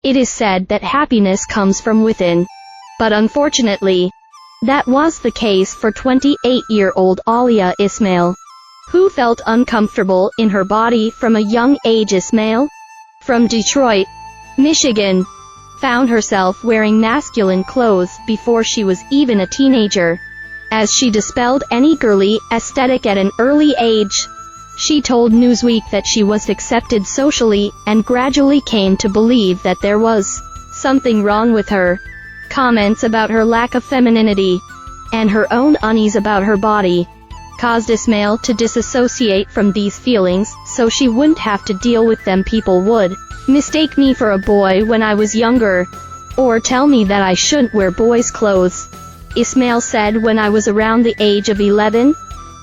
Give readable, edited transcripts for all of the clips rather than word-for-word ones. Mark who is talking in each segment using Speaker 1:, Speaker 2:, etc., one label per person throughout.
Speaker 1: It is said that happiness comes from within. But unfortunately, that was the case for 28-year-old Alia Ismail, who felt uncomfortable in her body from a young age. Ismail, from Detroit, Michigan, found herself wearing masculine clothes before she was even a teenager, as she dispelled any girly aesthetic at an early age. She told Newsweek that she was accepted socially and gradually came to believe that there was something wrong with her. Comments about her lack of femininity and her own unease about her body caused Ismail to disassociate from these feelings so she wouldn't have to deal with them. People would mistake me for a boy when I was younger, or tell me that I shouldn't wear boys' clothes. Ismail said, when I was around the age of 11,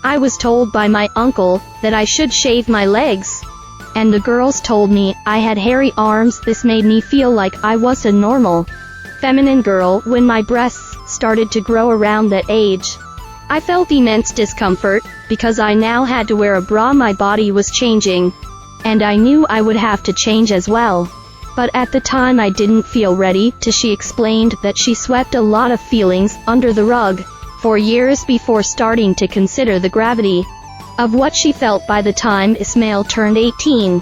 Speaker 1: I was told by my uncle that I should shave my legs, and the girls told me I had hairy arms. This made me feel like I was a normal feminine girl. When my breasts started to grow around that age, I felt immense discomfort because I now had to wear a bra. My body was changing, and I knew I would have to change as well. But at the time I didn't feel ready to. She explained that she swept a lot of feelings under the rug for years before starting to consider the gravity of what she felt. By the time Ismail turned 18,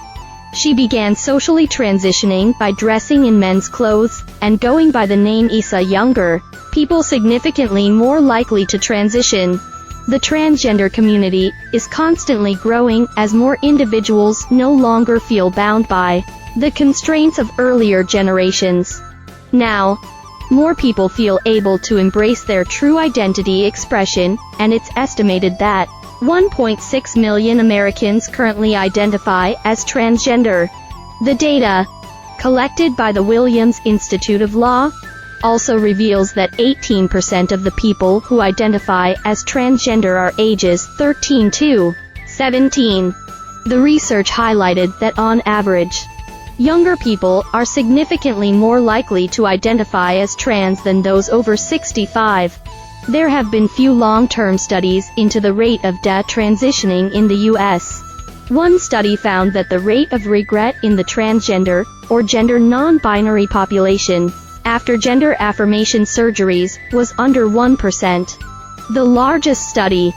Speaker 1: she began socially transitioning by dressing in men's clothes and going by the name Issa. Younger people significantly more likely to transition. The transgender community is constantly growing as more individuals no longer feel bound by the constraints of earlier generations. Now, more people feel able to embrace their true identity expression, and it's estimated that 1.6 million Americans currently identify as transgender. The data, collected by the Williams Institute of Law, also reveals that 18% of the people who identify as transgender are ages 13 to 17. The research highlighted that on average, younger people are significantly more likely to identify as trans than those over 65. There have been few long-term studies into the rate of detransitioning in the U.S. One study found that the rate of regret in the transgender, or gender non-binary population, after gender affirmation surgeries, was under 1%. The largest study,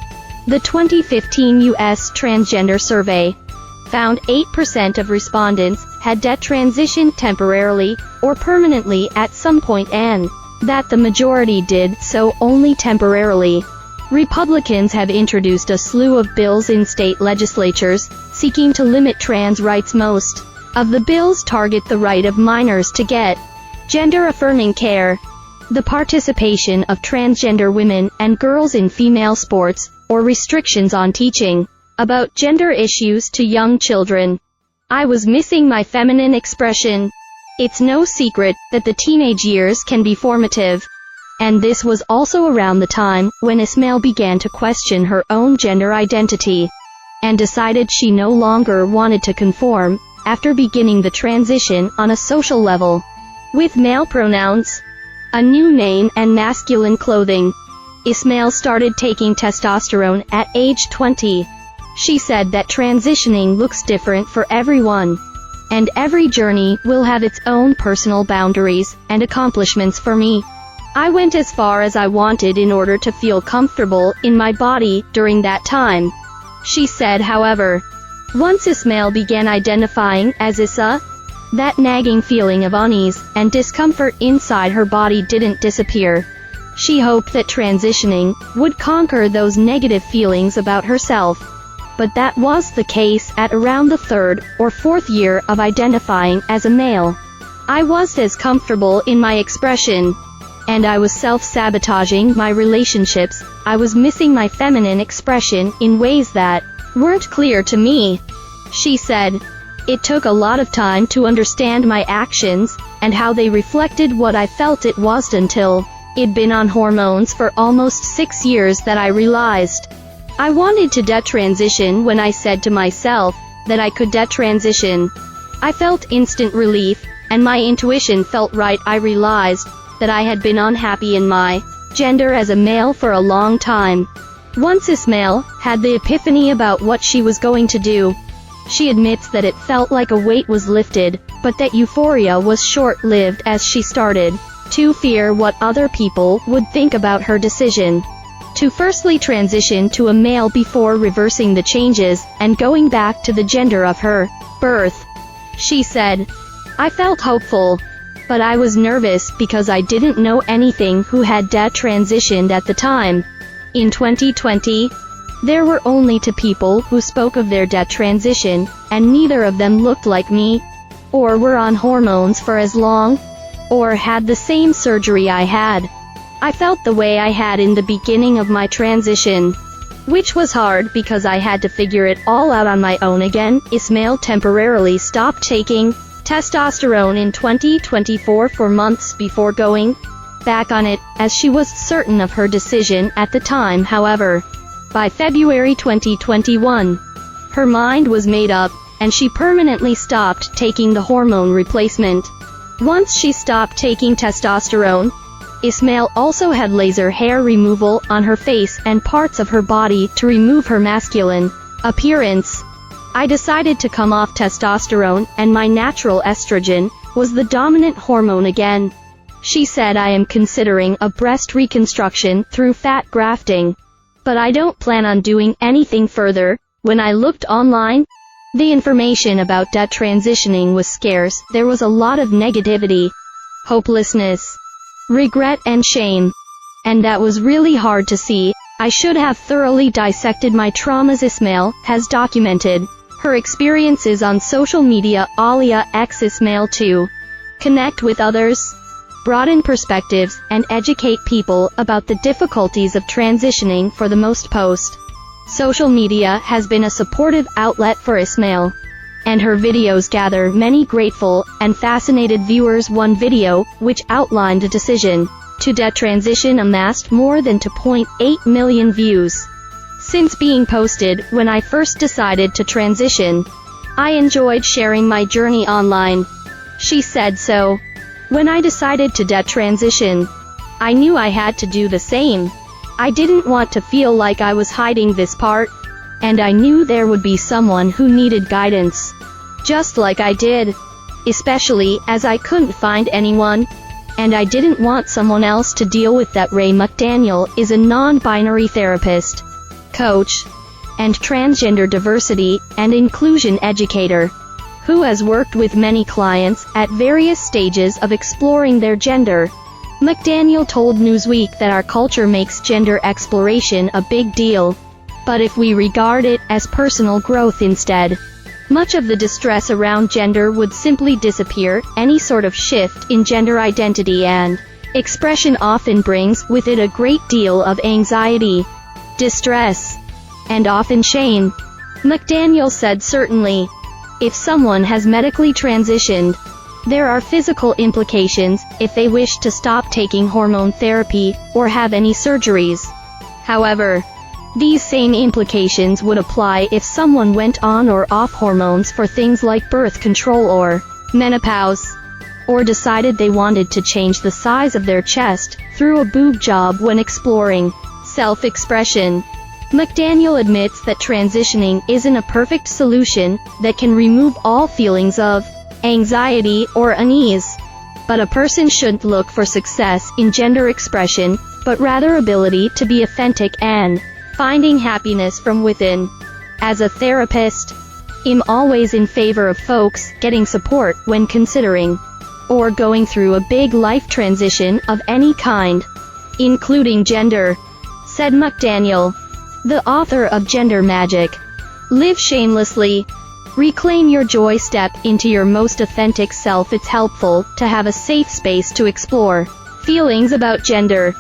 Speaker 1: the 2015 U.S. Transgender Survey, found 8% of respondents had detransitioned temporarily or permanently at some point, and that the majority did so only temporarily. Republicans have introduced a slew of bills in state legislatures seeking to limit trans rights. Most of the bills target the right of minors to get gender-affirming care, the participation of transgender women and girls in female sports, or restrictions on teaching about gender issues to young children. I was missing my feminine expression. It's no secret that the teenage years can be formative, and this was also around the time when Ismail began to question her own gender identity, and decided she no longer wanted to conform, after beginning the transition on a social level. With male pronouns, a new name and masculine clothing, Ismail started taking testosterone at age 20. She said that transitioning looks different for everyone, and every journey will have its own personal boundaries and accomplishments. For me, I went as far as I wanted in order to feel comfortable in my body during that time, she said. However, once Ismail began identifying as Issa, that nagging feeling of unease and discomfort inside her body didn't disappear. She hoped that transitioning would conquer those negative feelings about herself. But that was the case at around the third or fourth year of identifying as a male. I was as comfortable in my expression, and I was self-sabotaging my relationships. I was missing my feminine expression in ways that weren't clear to me, she said. It took a lot of time to understand my actions and how they reflected what I felt. It wasn't until I'd been on hormones for almost 6 years that I realized I wanted to detransition. When I said to myself that I could detransition, I felt instant relief, and my intuition felt right. I realized that I had been unhappy in my gender as a male for a long time. Once Ismail had the epiphany about what she was going to do, she admits that it felt like a weight was lifted. but that euphoria was short-lived as she started to fear what other people would think about her decision to firstly transition to a male before reversing the changes and going back to the gender of her birth. She said, "I felt hopeful, but I was nervous because I didn't know anything who had transitioned at the time." In 2020, there were only 2 people who spoke of their transition, and neither of them looked like me, or were on hormones for as long, or had the same surgery I had. I felt the way I had in the beginning of my transition, which was hard because I had to figure it all out on my own again. Ismail temporarily stopped taking testosterone in 2024 for months before going back on it, as she was certain of her decision at the time. However, by February 2021, her mind was made up, and she permanently stopped taking the hormone replacement. Once she stopped taking testosterone, Ismail also had laser hair removal on her face and parts of her body to remove her masculine appearance. "I decided to come off testosterone, and my natural estrogen was the dominant hormone again." She said, "I am considering a breast reconstruction through fat grafting, but I don't plan on doing anything further." When I looked online, the information about transitioning was scarce. There was a lot of negativity, hopelessness, regret and shame. And that was really hard to see. "I should have thoroughly dissected my traumas." Ismail has documented her experiences on social media. Alia X Ismail to connect with others, broaden perspectives, and educate people about the difficulties of transitioning. For the most post, social media has been a supportive outlet for Ismail, and her videos gather many grateful and fascinated viewers. One video, which outlined a decision to transition, amassed more than 2.8 million views since being posted. "When I first decided to transition, I enjoyed sharing my journey online," she said. "So, when I decided to transition, I knew I had to do the same. I didn't want to feel like I was hiding this part, and I knew there would be someone who needed guidance, just like I did, especially as I couldn't find anyone, and I didn't want someone else to deal with that." Ray McDaniel is a non-binary therapist, coach, and transgender diversity and inclusion educator, who has worked with many clients at various stages of exploring their gender. McDaniel told Newsweek that our culture makes gender exploration a big deal, but if we regard it as personal growth instead, much of the distress around gender would simply disappear. Any sort of shift in gender identity and expression often brings with it a great deal of anxiety, distress, and often shame. McDaniel said, "Certainly, if someone has medically transitioned, there are physical implications if they wish to stop taking hormone therapy or have any surgeries. However, these same implications would apply if someone went on or off hormones for things like birth control or menopause, or decided they wanted to change the size of their chest through a boob job when exploring self-expression." McDaniel admits that transitioning isn't a perfect solution that can remove all feelings of anxiety or unease, but a person shouldn't look for success in gender expression, but rather ability to be authentic and finding happiness from within. As a therapist, I'm always in favor of folks getting support when considering or going through a big life transition of any kind, including gender, said McDaniel, the author of Gender Magic. Live shamelessly. Reclaim your joy. Step into your most authentic self. It's helpful to have a safe space to explore feelings about gender.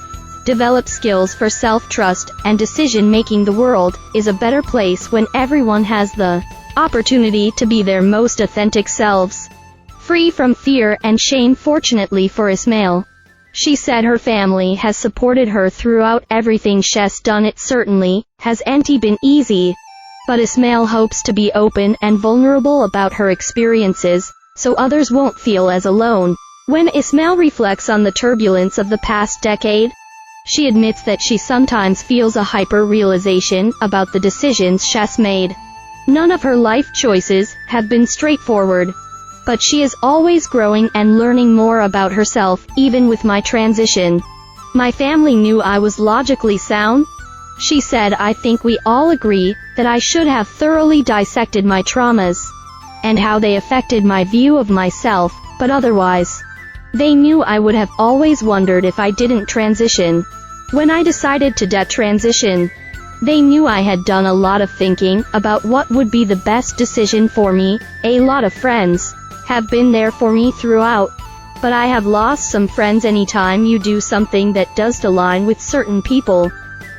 Speaker 1: Develop skills for self-trust and decision-making. The world is a better place when everyone has the opportunity to be their most authentic selves, free from fear and shame. Fortunately for Ismail, she said her family has supported her throughout everything she's done. It certainly hasn't been easy, but Ismail hopes to be open and vulnerable about her experiences, so others won't feel as alone. When Ismail reflects on the turbulence of the past decade, she admits that she sometimes feels a hyper-realization about the decisions she's made. None of her life choices have been straightforward, but she is always growing and learning more about herself, even with my transition. My family knew I was logically sound. She said, I think we all agree that I should have thoroughly dissected my traumas and how they affected my view of myself, but otherwise, they knew I would have always wondered if I didn't transition. When I decided to detransition, they knew I had done a lot of thinking about what would be the best decision for me. A lot of friends have been there for me throughout, but I have lost some friends. Anytime you do something that does align with certain people,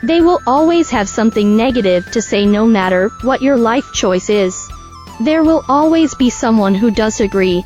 Speaker 1: they will always have something negative to say. No matter what your life choice is, there will always be someone who does agree.